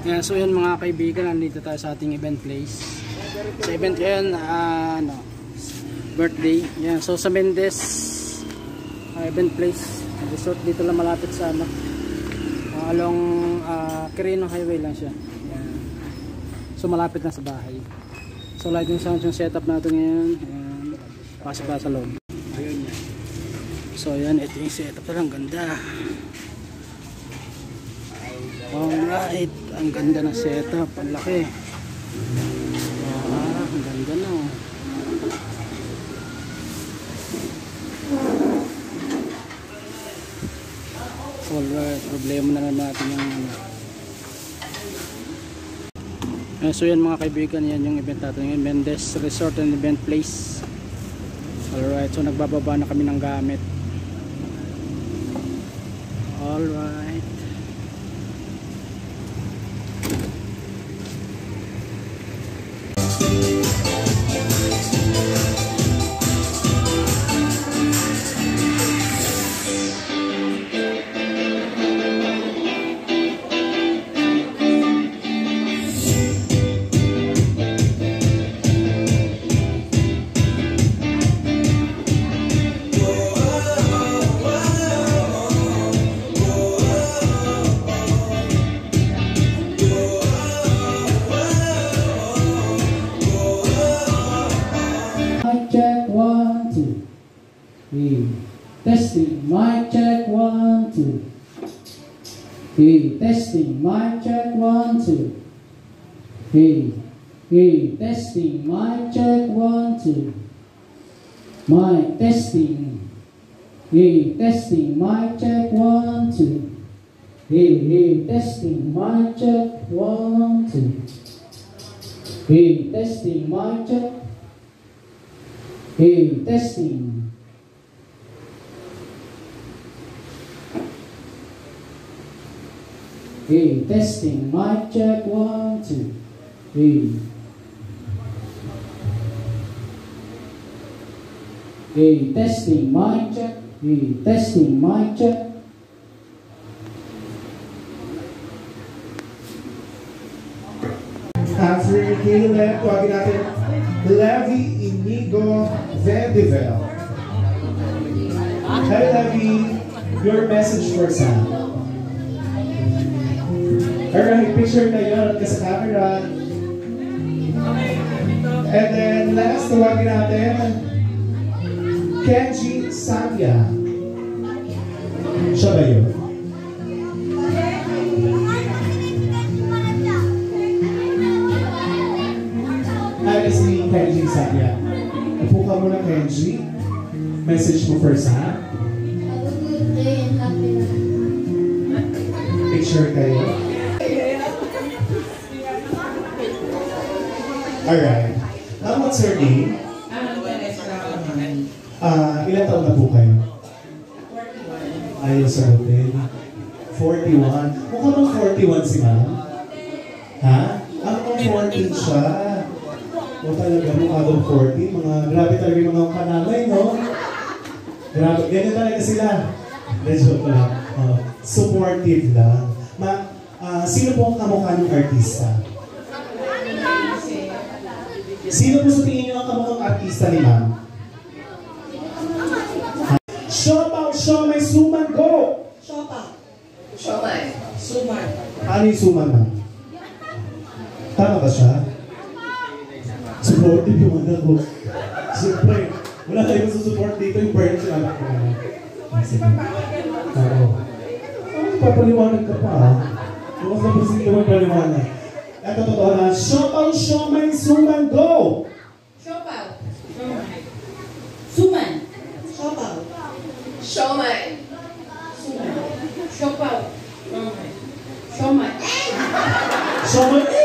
Yan, so yun mga kaibigan, nandito tayo sa ating event place. Sa event yan, birthday. Yan, so sa Mendez event place, resort dito lang malapit sa along Quirino Highway lang siya. Yan. So malapit na sa bahay. So lighting sound yung setup natin ngayon. Ayan, pasok pa sa loob. Ayun yan. So yan, ito yung setup na lang, ganda. Alright, ang ganda ng setup, ang laki. Ang ganda na. Alright, problema na lang natin yung so yan mga kaibigan, yan yung event natin yung Mendez Resort and Event Place. Alright, so nagbababa na kami ng gamit. Alright. Testing, mic check, 1, 2. Hey, testing, mic check, 1, 2. Hey, testing, mic check, 1, 2. Mic testing. Hey, testing, mic check, 1, 2. Hey, testing, mic check, 1, 2. Hey, testing, mic check. Hey, testing. Hey, testing, mic check, 1, 2. Hey. Hey, testing, mic check. Hey, testing, mic check. Answer Caleb, tawagin natin Levi Inigo Vendivel. Hi Levi, your message for Sam. Alright, picture kayo ka sa camera. And then last, tawagin natin Kenji Samya. Siya ba yun? Alis ni Kenji Samya. Upo ka muna, Kenji. Message mo first, ha? Picture kayo. Alright. Now, what's your name? Ilan taon na po kayo? 41. Ayaw sagutin. 41. Mukha bang 41 si ma'am? Ha? Mukhang 14 siya. O talaga, mukha bang 40? Grabe talaga yung mga kanamay, no? Grabe, ganyan talaga sila. Joke lang. Supportive lang. Sino po ang kamukha ng artista? Sino po sa tingin nyo ang kamukhang artista ni ma'am? Siopaw, siomay, suman, go! Siopaw. Siomay. Suman. Ano yung suman, ma'am? Tama ba siya? Supportive yung anak ko. Siyempre, wala tayong susupport dito yung parents yung anak ko. Sige. Oo. Papaliwanag ka pa, ha? Bukas na po sige naman paliwanag. Ito totoo na, siopaw, siomay, suman, go! Siopaw. Suman. Siopaw. Siomay. Suman. Siopaw. Siomay. Siomay.